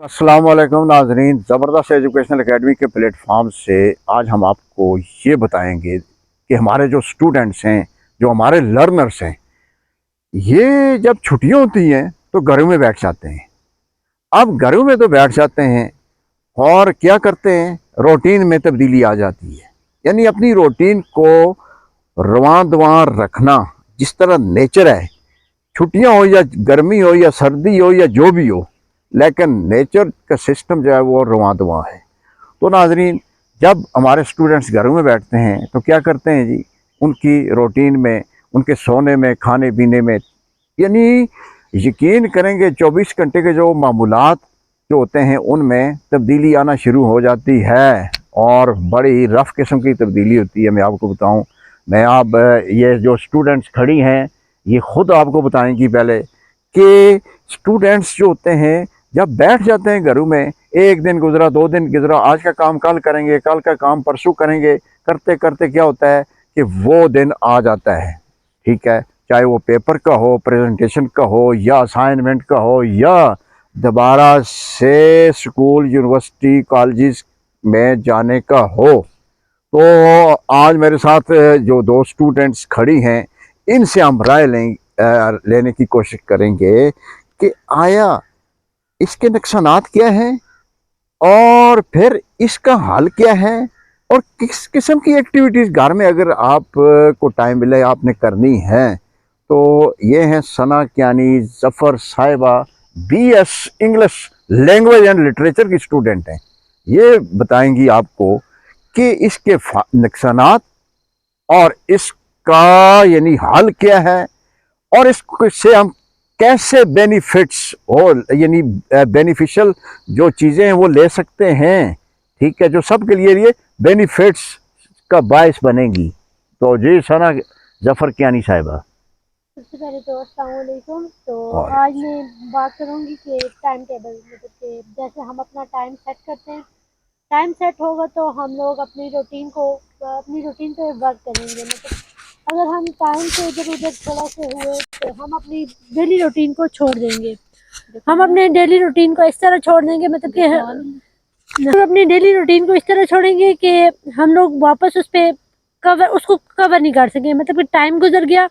अस्सलाम वालेकुम नाजरीन, ज़बरदस्त एजुकेशनल एकेडमी के प्लेटफॉर्म से आज हम आपको ये बताएंगे कि हमारे जो स्टूडेंट्स हैं, जो हमारे लर्नर्स हैं, ये जब छुट्टियां होती हैं तो घरों में बैठ जाते हैं। अब घरों में तो बैठ जाते हैं और क्या करते हैं, रूटीन में तब्दीली आ जाती है। यानी अपनी रूटीन को रवां दवां रखना, जिस तरह नेचर है, छुट्टियां हो या गर्मी हो या सर्दी हो या जो भी हो, लेकिन नेचर का सिस्टम जो है वो रवां दवां है। तो नाजरीन, जब हमारे स्टूडेंट्स घरों में बैठते हैं तो क्या करते हैं जी, उनकी रूटीन में, उनके सोने में, खाने पीने में, यानी यकीन करेंगे 24 घंटे के जो मामूलात जो होते हैं उनमें तब्दीली आना शुरू हो जाती है और बड़ी रफ़ किस्म की तब्दीली होती है। मैं आपको बताऊं, मैं आप ये जो स्टूडेंट्स खड़ी हैं ये ख़ुद आपको बताएंगी पहले कि स्टूडेंट्स जो होते हैं जब बैठ जाते हैं घरों में, एक दिन गुजरा, 2 दिन गुजरा, आज का काम कल करेंगे, कल का काम परसों करेंगे, करते करते क्या होता है कि वो दिन आ जाता है। ठीक है, चाहे वो पेपर का हो, प्रेजेंटेशन का हो, या असाइनमेंट का हो, या दोबारा से स्कूल, यूनिवर्सिटी, कॉलेजेस में जाने का हो। तो आज मेरे साथ जो 2 स्टूडेंट्स खड़ी हैं, इनसे हम राय लेने की कोशिश करेंगे कि आया इसके नुकसानात क्या हैं और फिर इसका हल क्या है, और किस किस्म की एक्टिविटीज़ घर में अगर आप को टाइम मिले आपने करनी है। तो ये हैं सना कियानी ज़फ़र साहिबा, BS English language and literature की स्टूडेंट हैं। ये बताएंगी आपको कि इसके नुकसानात और इसका यानी हल क्या है, और इससे हम कैसे बेनिफिट्स और यानी बेनिफिशियल जो चीज़ें हैं वो ले सकते हैं। ठीक है, जो सब के लिए बेनिफिट्स का बायस बनेंगी। तो जी सना ज़फ़र कियानी साहिबा। सबसे पहले तो अस्सलाम वालेकुम। तो आज मैं बात करूंगी कि टाइम टेबल, मतलब कि जैसे हम अपना टाइम सेट करते हैं, टाइम सेट होगा तो हम लोग अपनी रूटीन पे वर्क करेंगे। मतलब अगर हम टाइम से इधर उधर थोड़ा से हुए तो हम अपनी डेली रूटीन को छोड़ देंगे। हम अपने डेली रूटीन को इस तरह छोड़ देंगे, मतलब कि हम अपनी डेली रूटीन को इस तरह छोड़ेंगे कि हम लोग वापस उसको कवर नहीं कर सकेंगे। मतलब कि टाइम गुजर गया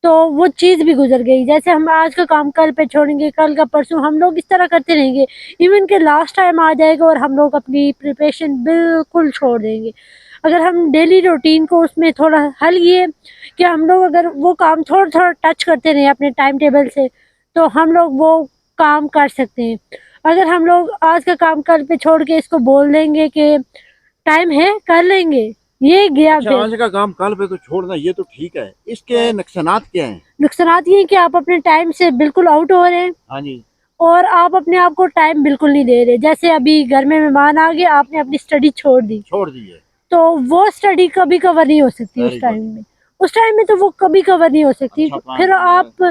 तो वो चीज़ भी गुजर गई। जैसे हम आज का काम कल पे छोड़ेंगे, कल का परसों, हम लोग इस तरह करते रहेंगे, इवन के लास्ट टाइम आ जाएगा और हम लोग अपनी प्रिपरेशन बिल्कुल छोड़ देंगे। अगर हम डेली रूटीन को उसमें थोड़ा हल ये कि हम लोग अगर वो काम थोड़ा थोड़ा टच करते रहे अपने टाइम टेबल से, तो हम लोग वो काम कर सकते हैं। अगर हम लोग आज का काम कल पे छोड़ के इसको बोल देंगे कि टाइम है कर लेंगे, ये गया। अच्छा, आज का काम कल पे तो छोड़ना, ये तो ठीक है, इसके नुकसानात क्या हैं? नुकसानात ये हैं कि आप अपने टाइम से बिल्कुल आउट हो रहे हैं। हाँ जी। और आप अपने आप को टाइम बिल्कुल नहीं दे रहे। जैसे अभी घर में मेहमान आ गए, आपने अपनी स्टडी छोड़ दी है तो वो स्टडी कभी कवर नहीं हो सकती उस टाइम में। उस टाइम में तो वो कभी कवर नहीं हो सकती। फिर आप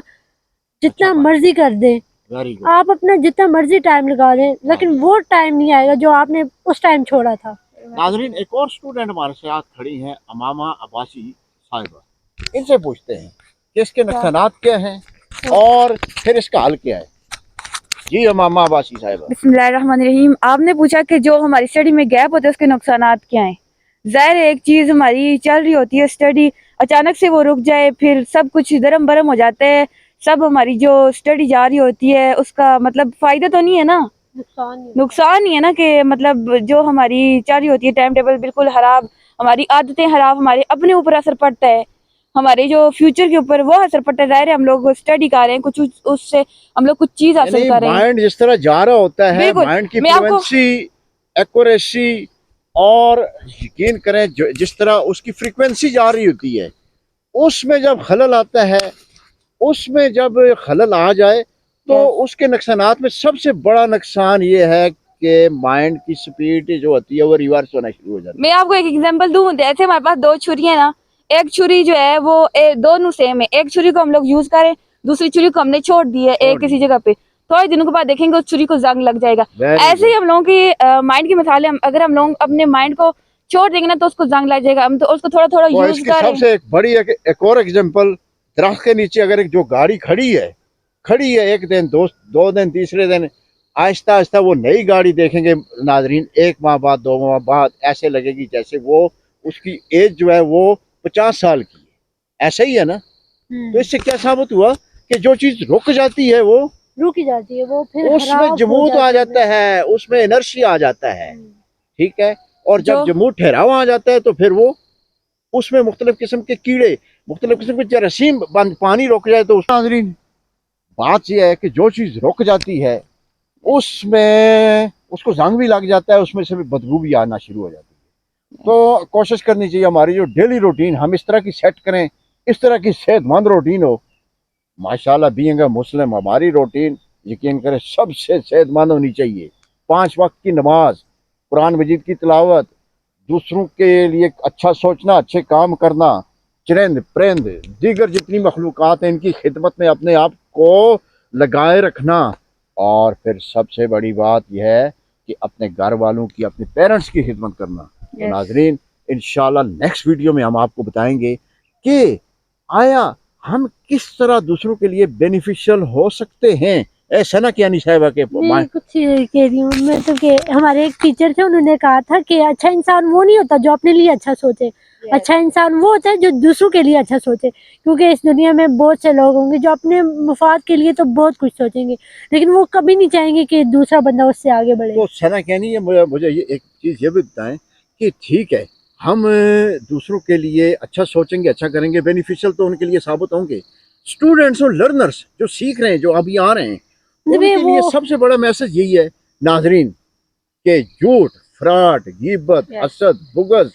जितना मर्जी कर दें, आप अपना जितना मर्जी टाइम लगा दें, लेकिन वो टाइम नहीं आएगा जो आपने उस टाइम छोड़ा था। नाजरीन, एक और स्टूडेंट हमारे साथ खड़ी हैं, अमामा अब्बासी साहिबा। इनसे पूछते हैं कि इसके नुकसानात क्या हैं और फिर इसका हल क्या है। जी अमामा अब्बासी साहिबा। बिस्मिल्लाहिर्रहमानिर्रहीम। आपने पूछा कि जो हमारी स्टडी में गैप होता है उसके नुकसानात क्या हैं। ज़ाहिर है, एक चीज़ हमारी चल रही होती है स्टडी, अचानक से वो रुक जाए, फिर सब कुछ दरम बरम हो जाता है। सब हमारी जो स्टडी जा रही होती है उसका मतलब फ़ायदा तो नहीं है ना, नुकसान ही है ना। कि मतलब जो हमारी चल रही होती है टाइम टेबल बिल्कुल खराब, हमारी आदतें खराब, हमारे अपने ऊपर असर पड़ता है, हमारे जो फ्यूचर के ऊपर वो असर पड़ता है। ज़ाहिर है, हम लोग स्टडी कर रहे हैं, कुछ उससे हम लोग कुछ चीज़ हासिल कर रहे हैं। माइंड जिस तरह जा रहा होता है, माइंड की फ्रीक्वेंसी, एक्यूरेसी, और यकीन करें जिस तरह उसकी फ्रीक्वेंसी जा रही होती है, उसमें जब खलल आता है, उसमें जब खलल आ जाए तो उसके नुकसानात में सबसे बड़ा नुकसान ये है कि माइंड की स्पीड जो होती है वो रिवर्स होना शुरू हो जाती है। मैं आपको एक एग्जांपल दूं। जैसे हमारे पास 2 छुरी है ना, एक छुरी जो है वो दोनों सेम है। एक छुरी को हम लोग यूज करें, दूसरी छुरी को हमने छोड़ दी है एक किसी जगह पे, थोड़े दिनों के बाद देखेंगे उस छुरी को जंग लग जाएगा। ऐसे ही हम लोगों की माइंड की मिसाल है। अगर हम लोग अपने माइंड को छोड़ देंगे ना तो उसको जंग लग जाएगा। हम तो उसको थोड़ा थोड़ा यूज करें। सबसे एक बड़ी एक और एग्जांपल, दरख्त के नीचे अगर एक जो गाड़ी खड़ी है, एक दिन, 2 दिन, तीसरे दिन आहिस्ता आहिस्ता वो नई गाड़ी देखेंगे नाजरीन, 1 माह बाद 2 माह बाद ऐसे लगेगी जैसे वो उसकी एज जो है वो 50 साल की है। ऐसा ही है ना। तो इससे क्या साबित हुआ कि जो चीज रुक जाती है वो रुकी जाती है, वो फिर उसमें खराब हो जमूद आ जाती जाता है, उसमें एनर्जी आ जाता है। ठीक है। और जब जो जमूद ठहराव आ जाता है तो फिर वो उसमें मुख्तलिफ किस्म के कीड़े, मुख्तलिफ किस्म के जरासीम, पानी रुक जाए तो नाज़रीन बात यह है कि जो चीज़ रुक जाती है उसमें उसको जंग भी लग जाता है, उसमें से भी बदबू भी आना शुरू हो जाती है। तो कोशिश करनी चाहिए हमारी जो डेली रूटीन हम इस तरह की सेट करें, इस तरह की सेहतमंद रूटीन हो। माशाल्लाह बीइंग अ मुस्लिम हमारी रूटीन यकीन करें सबसे सेहतमंद होनी चाहिए। 5 वक्त की नमाज, कुरान मजीद की तिलावत, दूसरों के लिए अच्छा सोचना, अच्छे काम करना, चरिंद परिंद दीगर जितनी मखलूक़ात हैं इनकी खिदमत में अपने आप को लगाए रखना। और फिर सबसे बड़ी बात यह है कि अपने घर वालों की, अपने पेरेंट्स की खिदमत करना। तो नाजरीन इंशाल्लाह नेक्स्ट वीडियो में हम आपको बताएंगे कि आया हम किस तरह दूसरों के लिए बेनिफिशियल हो सकते हैं। ऐसा ना क्या साहिबा के मैं कुछ कह रही हूँ, मैं तो कि हमारे एक टीचर थे, उन्होंने कहा था कि अच्छा इंसान वो नहीं होता जो अपने लिए अच्छा सोचे, अच्छा इंसान वो होता है जो दूसरों के लिए अच्छा सोचे। क्योंकि इस दुनिया में बहुत से लोग होंगे जो अपने मुफाद के लिए तो बहुत कुछ सोचेंगे, लेकिन वो कभी नहीं चाहेंगे कि दूसरा बंदा उससे आगे बढ़े। तो सना कहनी है मुझे ये एक चीज़ ये भी बताएं कि ठीक है हम दूसरों के लिए अच्छा सोचेंगे, अच्छा करेंगे, बेनिफिशियल तो उनके लिए साबित होंगे। स्टूडेंट्स और लर्नर्स जो सीख रहे हैं, जो अभी आ रहे हैं, उनके लिए सबसे बड़ा मैसेज यही है नाजरीन कि झूठ, फ्रॉड, गीबत, हसद, बुगज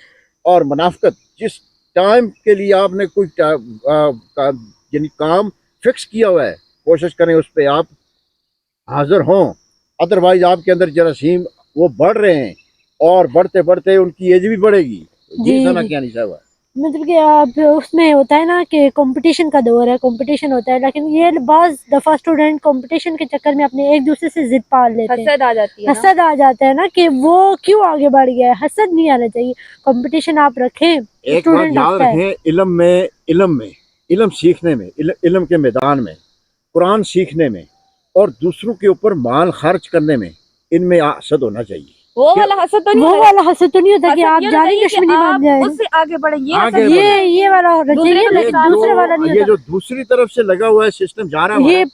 और मुनाफिकत, जिस टाइम के लिए आपने कोई यानी काम फिक्स किया हुआ है, कोशिश करें उस पर आप हाजिर हों। अदरवाइज आपके अंदर जरासीम वो बढ़ रहे हैं और बढ़ते बढ़ते उनकी एज भी बढ़ेगी। जी सना क्या नहीं साहब। मतलब कि आप उसमें होता है ना कि कंपटीशन का दौर है, कंपटीशन होता है, लेकिन ये बाज दफ़ा स्टूडेंट कंपटीशन के चक्कर में अपने एक दूसरे से जिद पाल लेते हैं, हसद आ जाती है, हसद आ जाता है ना कि वो क्यों आगे बढ़ गया है। हसद नहीं आना चाहिए, कंपटीशन आप रखें। एक बात याद रखें, इल्म सीखने में, इल्म के मैदान में, कुरान सीखने में और दूसरों के ऊपर माल खर्च करने में, इनमें हसद होना चाहिए। वो वाला हसद तो नहीं, वो वाला हसद तो नहीं होता कि आप जानी कि दुश्मनी मान आप जाए, उससे आगे बढ़े, ये वाला होना चाहिए, लेकिन दूसरे वाला नहीं ये होता। जो दूसरी तरफ से लगा हुआ है सिस्टम जा रहा है, ये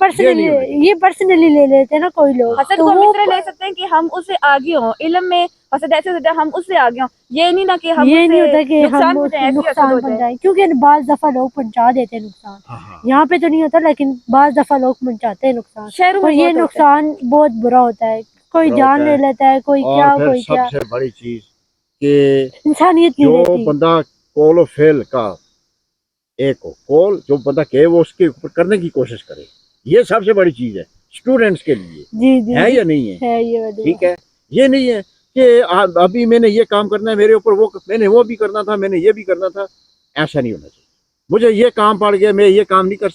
पर्सनली ले लेते हैं ना कोई लोग। हसद को हम इस तरह ले सकते हैं कि हम उससे आगे हों। इल्म में हसद ऐसे होता है हम उससे आगे हों, ये नहीं ना कि हम ये नहीं होता कि नुकसान हम नुकसान पहुंचाएं, क्योंकि बाज दफा लोग पहुंचा देते हैं नुकसान। यहाँ पे तो नहीं होता, लेकिन बाज दफा लोग पहुंचाते हैं नुकसान, शहरों में और ये नुकसान बहुत बुरा होता है। कोई जान ले लेता है, कोई क्या, कोई क्या। सबसे बड़ी चीज कि इंसानियत नहीं जो रहती। बंदा कॉल और फेल का एक हो, कॉल जो बंदा कहे वो उसके ऊपर करने की कोशिश करे, ये सबसे बड़ी चीज है स्टूडेंट्स के लिए। जी है या नहीं है ये ठीक है। ये नहीं है कि अभी मैंने ये काम करना है मेरे ऊपर, वो मैंने वो भी करना था, मैंने ये भी करना था। ऐसा नहीं होना चाहिए। मुझे ये काम पड़ गया, मैं ये काम नहीं कर।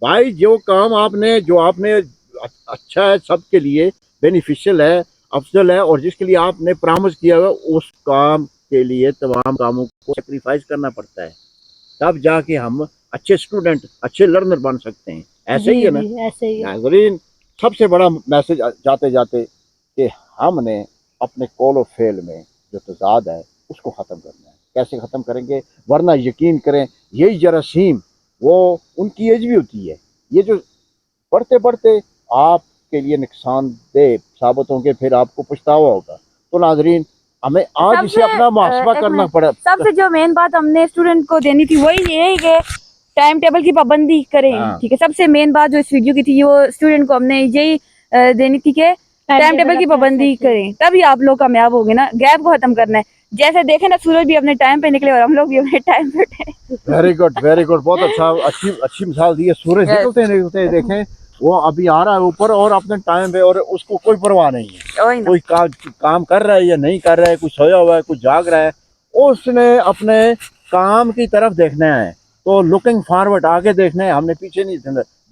भाई जो काम आपने, जो आपने अच्छा है, सबके लिए बेनिफिशियल है, अफजल है, और जिसके लिए आपने प्रॉमिस किया हुआ उस काम के लिए तमाम कामों को सेक्रीफाइस करना पड़ता है, तब जाके हम अच्छे स्टूडेंट, अच्छे लर्नर बन सकते हैं। ऐसे ही है ना। ऐसे ही है। नाज़रीन सबसे बड़ा मैसेज जाते जाते कि हमने अपने कॉल और फेल में जो तजाद है उसको ख़त्म करना है। कैसे ख़त्म करेंगे? वरना यकीन करें यही जरासीम वो उनकी एज भी होती है, ये जो बढ़ते बढ़ते आपके लिए नुकसानदेह साबित होंगे, फिर आपको पछतावा होगा। तो नाज़रीन हमें आज इसे अपना मुहासबा करना पड़ा। सबसे जो मेन बात हमने स्टूडेंट को देनी थी वही यही कि टाइम टेबल की पाबंदी करें। ठीक है, सबसे मेन बात जो इस वीडियो की थी वो स्टूडेंट को हमने यही देनी थी कि टाइम टेबल की पाबंदी करें, तभी आप लोग कामयाब होंगे ना। गैप को खत्म करना है। जैसे देखे ना, सूरज भी अपने टाइम पे निकले और हम लोग भी अपने टाइम पे उठे। वेरी गुड, वेरी गुड, बहुत अच्छा, अच्छी मिसाल दी है। सूरज निकलते देखें वो अभी आ रहा है ऊपर और अपने टाइम पे, और उसको कोई परवाह नहीं है कोई काम कर रहा है या नहीं कर रहा है, कुछ सोया हुआ है, कुछ जाग रहा है, उसने अपने काम की तरफ देखना है। तो लुकिंग फॉरवर्ड, आगे देखना है, हमने पीछे नहीं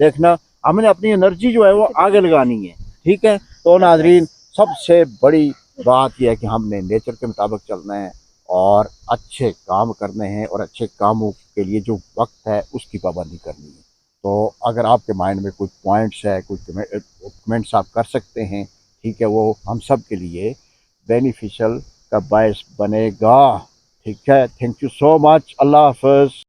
देखना। हमने अपनी एनर्जी जो है वो आगे लगानी है। ठीक है। तो नाजरीन सबसे बड़ी बात यह है कि हमने नेचर के मुताबिक चलना है और अच्छे काम करने हैं, और अच्छे कामों के लिए जो वक्त है उसकी पाबंदी करनी है। तो अगर आपके माइंड में कोई पॉइंट्स है, कोई कमेंट्स आप कर सकते हैं ٹھیک ہے وہ ہم سب کے لیے بینیفیشل کا باعث بنے گا. ٹھیک ہے, تھینک یو سو مچ, اللہ حافظ.